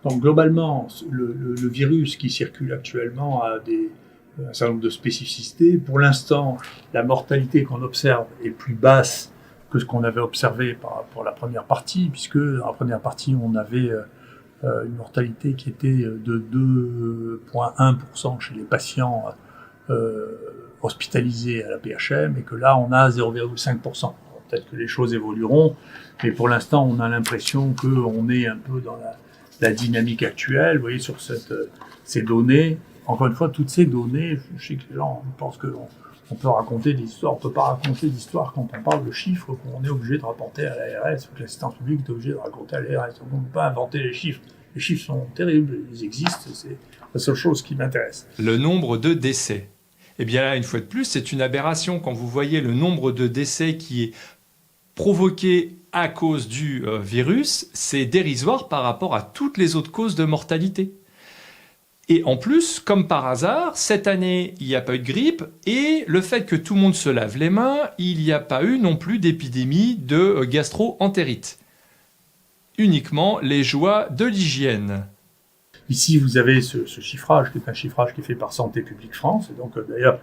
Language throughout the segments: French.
Donc globalement, le virus qui circule actuellement a un certain nombre de spécificités. Pour l'instant, la mortalité qu'on observe est plus basse que ce qu'on avait observé pour la première partie, puisque dans la première partie, on avait une mortalité qui était de 2,1% chez les patients hospitalisés à la PHM, et que là, on a 0,5%. Peut-être que les choses évolueront, mais pour l'instant, on a l'impression qu'on est un peu dans la dynamique actuelle. Vous voyez, sur ces données, encore une fois, toutes ces données, je sais que les gens pensent qu'on peut raconter des histoires. On ne peut pas raconter d'histoires quand on parle de chiffres qu'on est obligé de rapporter à l'ARS, ou que l'assistance publique est obligée de raconter à l'ARS. Donc on ne peut pas inventer les chiffres. Les chiffres sont terribles, ils existent, c'est la seule chose qui m'intéresse. Le nombre de décès. Eh bien là, une fois de plus, c'est une aberration. Quand vous voyez le nombre de décès qui est provoqué à cause du virus, c'est dérisoire par rapport à toutes les autres causes de mortalité. Et en plus, comme par hasard, cette année, il n'y a pas eu de grippe, et le fait que tout le monde se lave les mains, il n'y a pas eu non plus d'épidémie de gastro-entérite. Uniquement les joies de l'hygiène. Ici, vous avez ce chiffrage, qui est un chiffrage qui est fait par Santé publique France, et donc d'ailleurs,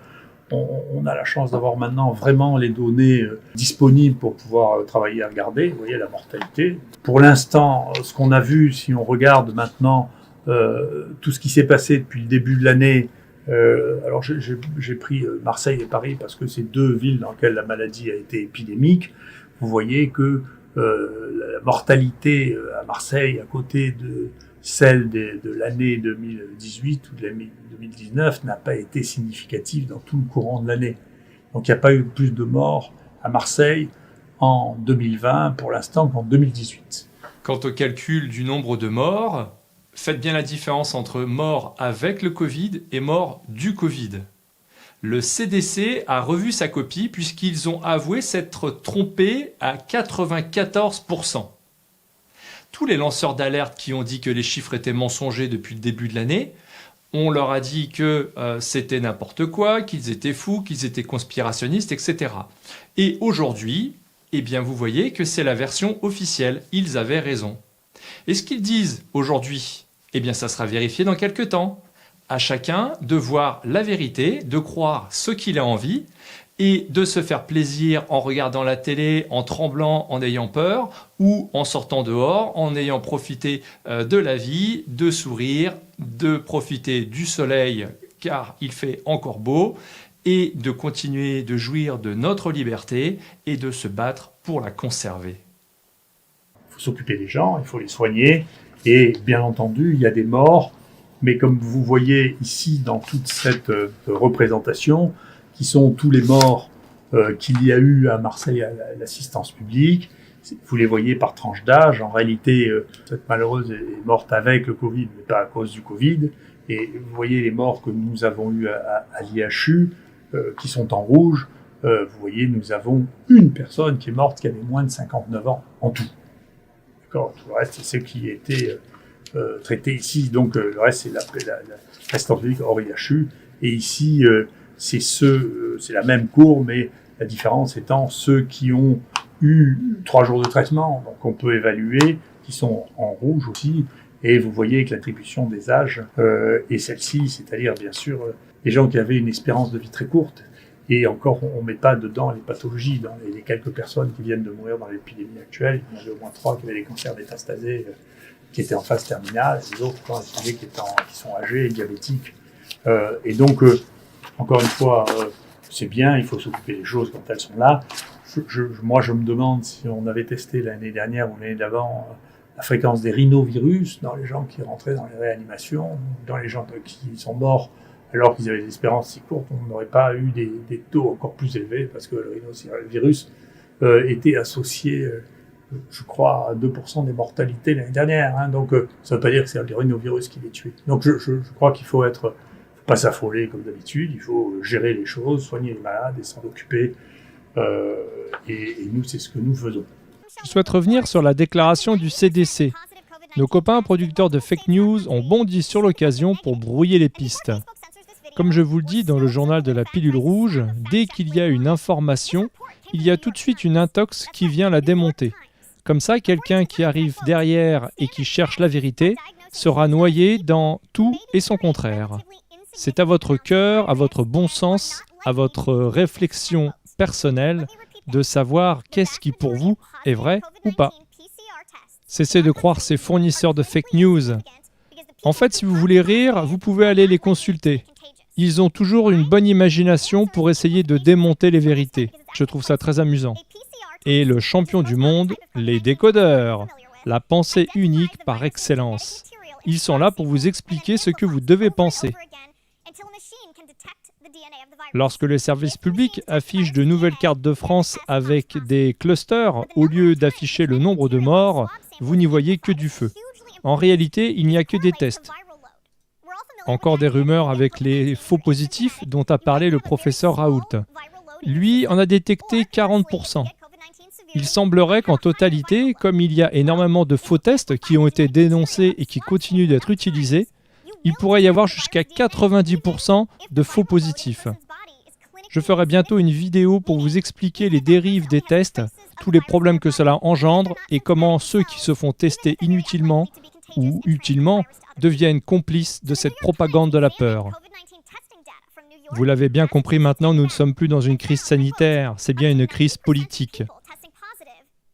on a la chance d'avoir maintenant vraiment les données disponibles pour pouvoir travailler et regarder. Vous voyez la mortalité. Pour l'instant, ce qu'on a vu, si on regarde maintenant tout ce qui s'est passé depuis le début de l'année, alors j'ai pris Marseille et Paris parce que c'est deux villes dans lesquelles la maladie a été épidémique. Vous voyez que la mortalité à Marseille, à côté de celle de l'année 2018 ou de l'année 2019, n'a pas été significative dans tout le courant de l'année. Donc il n'y a pas eu plus de morts à Marseille en 2020 pour l'instant qu'en 2018. Quant au calcul du nombre de morts, faites bien la différence entre morts avec le Covid et morts du Covid. Le CDC a revu sa copie puisqu'ils ont avoué s'être trompés à 94%. Tous les lanceurs d'alerte qui ont dit que les chiffres étaient mensongers depuis le début de l'année, on leur a dit que c'était n'importe quoi, qu'ils étaient fous, qu'ils étaient conspirationnistes, etc. Et aujourd'hui, eh bien vous voyez que c'est la version officielle. Ils avaient raison. Et ce qu'ils disent aujourd'hui, eh bien ça sera vérifié dans quelques temps. À chacun de voir la vérité, de croire ce qu'il a envie et de se faire plaisir en regardant la télé, en tremblant, en ayant peur ou en sortant dehors, en ayant profité de la vie, de sourire, de profiter du soleil car il fait encore beau et de continuer de jouir de notre liberté et de se battre pour la conserver. Il faut s'occuper des gens, il faut les soigner et bien entendu il y a des morts. Mais comme vous voyez ici dans toute cette représentation, qui sont tous les morts qu'il y a eu à Marseille à l'assistance publique, vous les voyez par tranche d'âge. En réalité, cette malheureuse est morte avec le Covid, mais pas à cause du Covid. Et vous voyez les morts que nous avons eus à l'IHU, qui sont en rouge. Vous voyez, nous avons une personne qui est morte qui avait moins de 59 ans en tout. D'accord ? Tout le reste, c'est ce qui était traité ici. Donc le reste, c'est l'assistance publique hors IHU. Et ici, c'est la même courbe, mais la différence étant ceux qui ont eu 3 jours de traitement, donc on peut évaluer, qui sont en rouge aussi, et vous voyez que l'attribution des âges est celle-ci, c'est-à-dire bien sûr les gens qui avaient une espérance de vie très courte, et encore on ne met pas dedans les pathologies, dans les quelques personnes qui viennent de mourir dans l'épidémie actuelle, il y en avait au moins 3 qui avaient des cancers métastasés, qui étaient en phase terminale, et les autres qui sont âgés et diabétiques. Et donc, encore une fois, c'est bien, il faut s'occuper des choses quand elles sont là. Moi, je me demande si on avait testé l'année dernière ou l'année d'avant la fréquence des rhinovirus dans les gens qui rentraient dans les réanimations, dans les gens qui sont morts alors qu'ils avaient des espérances si courtes, on n'aurait pas eu des taux encore plus élevés parce que le rhinovirus était associé, je crois, à 2% des mortalités l'année dernière. Hein. Donc, ça ne veut pas dire que c'est le rhinovirus qui les tue. Donc, je crois qu'il faut pas s'affoler comme d'habitude, il faut gérer les choses, soigner les malades et s'en occuper. Et nous, c'est ce que nous faisons. Je souhaite revenir sur la déclaration du CDC. Nos copains producteurs de fake news ont bondi sur l'occasion pour brouiller les pistes. Comme je vous le dis dans le journal de la pilule rouge, dès qu'il y a une information, il y a tout de suite une intox qui vient la démonter. Comme ça, quelqu'un qui arrive derrière et qui cherche la vérité sera noyé dans tout et son contraire. C'est à votre cœur, à votre bon sens, à votre réflexion personnelle de savoir qu'est-ce qui pour vous est vrai ou pas. Cessez de croire ces fournisseurs de fake news. En fait, si vous voulez rire, vous pouvez aller les consulter. Ils ont toujours une bonne imagination pour essayer de démonter les vérités. Je trouve ça très amusant. Et le champion du monde, les décodeurs, la pensée unique par excellence. Ils sont là pour vous expliquer ce que vous devez penser. Lorsque les services publics affichent de nouvelles cartes de France avec des clusters, au lieu d'afficher le nombre de morts, vous n'y voyez que du feu. En réalité, il n'y a que des tests. Encore des rumeurs avec les faux positifs dont a parlé le professeur Raoult. Lui en a détecté 40%. Il semblerait qu'en totalité, comme il y a énormément de faux tests qui ont été dénoncés et qui continuent d'être utilisés, il pourrait y avoir jusqu'à 90% de faux positifs. Je ferai bientôt une vidéo pour vous expliquer les dérives des tests, tous les problèmes que cela engendre et comment ceux qui se font tester inutilement ou utilement deviennent complices de cette propagande de la peur. Vous l'avez bien compris maintenant, nous ne sommes plus dans une crise sanitaire, c'est bien une crise politique.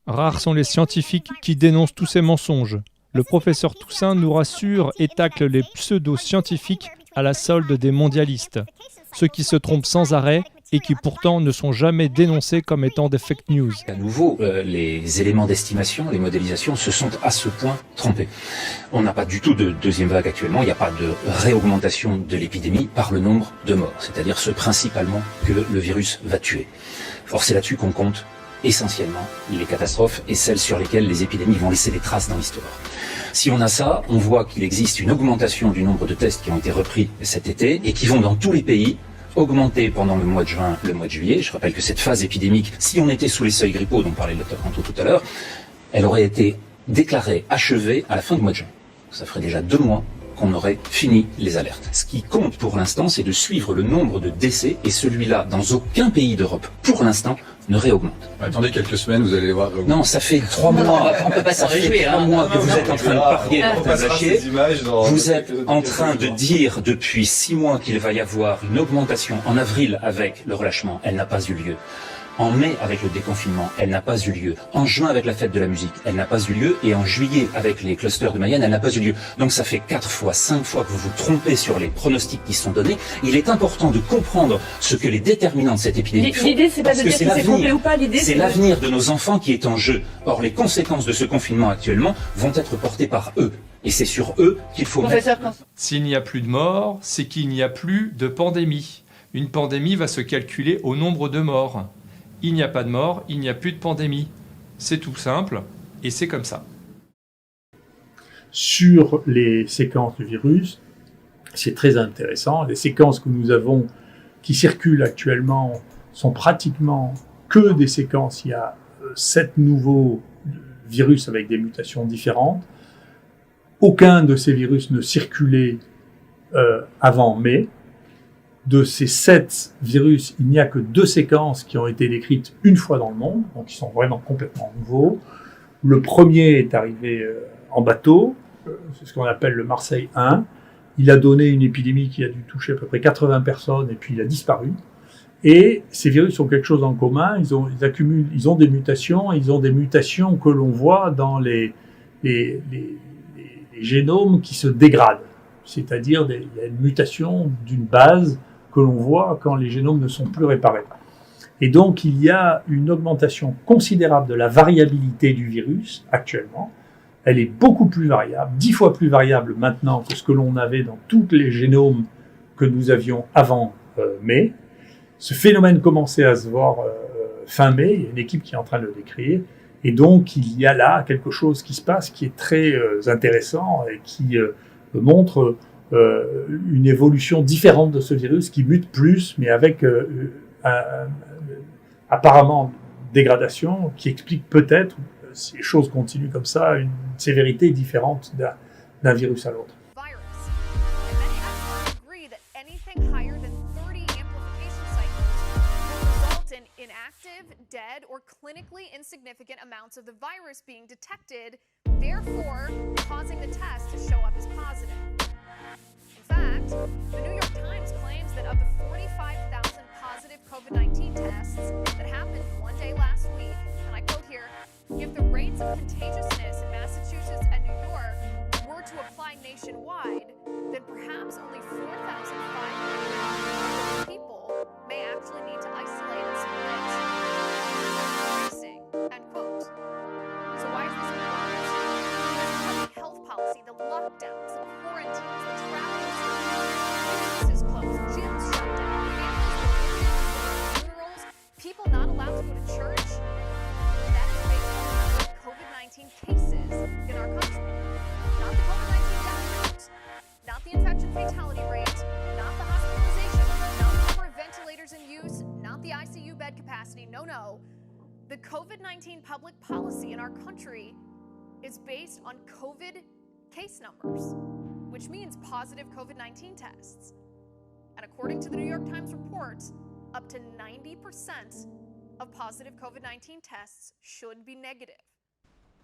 Rares sont les scientifiques qui dénoncent tous ces mensonges. Le professeur Toussaint nous rassure et tacle les pseudo-scientifiques à la solde des mondialistes, ceux qui se trompent sans arrêt et qui pourtant ne sont jamais dénoncés comme étant des fake news. À nouveau, les éléments d'estimation, les modélisations se sont à ce point trompés. On n'a pas du tout de deuxième vague actuellement, il n'y a pas de réaugmentation de l'épidémie par le nombre de morts, c'est-à-dire ceux principalement que le virus va tuer. Or c'est là-dessus qu'on compte essentiellement les catastrophes et celles sur lesquelles les épidémies vont laisser des traces dans l'histoire. Si on a ça, on voit qu'il existe une augmentation du nombre de tests qui ont été repris cet été et qui vont dans tous les pays augmenter pendant le mois de juin, le mois de juillet. Je rappelle que cette phase épidémique, si on était sous les seuils grippaux dont parlait le docteur Canto tout à l'heure, elle aurait été déclarée, achevée à la fin du mois de juin. Ça ferait déjà 2 mois qu'on aurait fini les alertes. Ce qui compte pour l'instant, c'est de suivre le nombre de décès et celui-là, dans aucun pays d'Europe, pour l'instant, ne réaugmente. Attendez quelques semaines, vous allez voir. Non, ça fait 3 mois. On peut pas s'en réjouir. 3 mois que vous êtes en train de parier pour vous lâcher. Vous êtes en train de dire depuis 6 mois qu'il va y avoir une augmentation en avril avec le relâchement. Elle n'a pas eu lieu. En mai, avec le déconfinement, elle n'a pas eu lieu. En juin, avec la fête de la musique, elle n'a pas eu lieu. Et en juillet, avec les clusters de Mayenne, elle n'a pas eu lieu. Donc ça fait 4 fois, 5 fois que vous vous trompez sur les pronostics qui sont donnés. Il est important de comprendre ce que les déterminants de cette épidémie font. L'idée, c'est pas de dire si c'est trompé ou pas. L'idée, c'est l'avenir de nos enfants qui est en jeu. Or, les conséquences de ce confinement actuellement vont être portées par eux. Et c'est sur eux qu'il faut mettre. S'il n'y a plus de morts, c'est qu'il n'y a plus de pandémie. Une pandémie va se calculer au nombre de morts. Il n'y a pas de mort, il n'y a plus de pandémie. C'est tout simple, et c'est comme ça. Sur les séquences du virus, c'est très intéressant. Les séquences que nous avons, qui circulent actuellement, sont pratiquement que des séquences. Il y a 7 nouveaux virus avec des mutations différentes. Aucun de ces virus ne circulait avant mai. De ces 7 virus, il n'y a que 2 séquences qui ont été décrites une fois dans le monde, donc ils sont vraiment complètement nouveaux. Le premier est arrivé en bateau, c'est ce qu'on appelle le Marseille 1. Il a donné une épidémie qui a dû toucher à peu près 80 personnes et puis il a disparu. Et ces virus ont quelque chose en commun, ils ont des mutations, ils ont des mutations que l'on voit dans les génomes qui se dégradent. C'est-à-dire, il y a une mutation d'une base que l'on voit quand les génomes ne sont plus réparés. Et donc, il y a une augmentation considérable de la variabilité du virus actuellement. Elle est beaucoup plus variable, 10 fois plus variable maintenant que ce que l'on avait dans tous les génomes que nous avions avant mai. Ce phénomène commençait à se voir fin mai, il y a une équipe qui est en train de le décrire. Et donc, il y a là quelque chose qui se passe qui est très intéressant et qui montre une évolution différente de ce virus qui mute plus, mais avec apparemment dégradation qui explique peut-être, si les choses continuent comme ça, une sévérité différente d'un virus à l'autre. Dead or clinically insignificant amounts of the virus being detected, therefore causing the test to show up as positive. nationwide, then perhaps only 4,500 people may actually need to isolate and split tracing, end quote. So why is this important? The public health policy, the lockdowns, the quarantines, the travel restrictions, businesses closed, gyms shut down, funerals, people not allowed to go to church, that is based on the number of COVID-19 cases in our country. Not the COVID-19 death rate, not the infection fatality rate, not the hospitalization, not the number of ventilators in use, not the ICU bed capacity. No. The COVID-19 public policy in our country is based on COVID case numbers, which means positive COVID-19 tests. And according to the New York Times report, up to 90% of positive COVID-19 tests should be negative.